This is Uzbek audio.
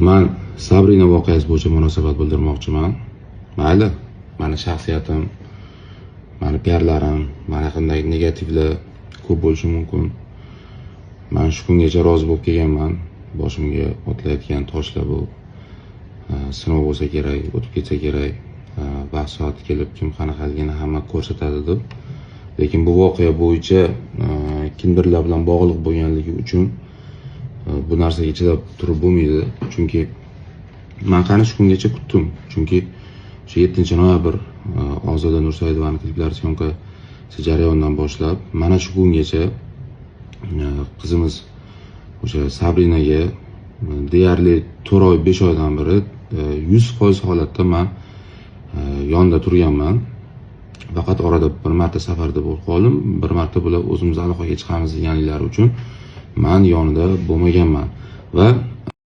Men Sabrina voqeasi bo'yicha munosabat bildirmoqchiman. Mayli, meni shaxsiyatim, meni piarlarim, mana qanday negativlar ko'p bo'lishi mumkin. Men shu kungacha rozi bo'lib kelganman. Boshimga otilayotgan toshlar bu sinov bo'lsa kerak, o'tib ketsa kerak. Vaqt soati kelib kim qanaqaligini hamma ko'rsatadi deb. Lekin bu voqea bo'yicha kimdirlar bilan bog'liq bo'lganligi uchun bu narsaga chidab turib bo'lmaydi. Chunki men qani shu kungacha kutdim. Chunki o'sha 7-noyabr Ozoda Nursaidovaning kliplari syomkasi jarayonidan boshlab mana shu kungacha qizimiz o'sha Sabrinaga deyarli 4 oy 5 oydan beri 100% holatda men yonida turganman. Faqat orada bir marta safarda bo'lib qoldim. Bir marta bular o'zimiz aloqaga chiqamiz deganliklari uchun men yonida bo'lmaganman. Va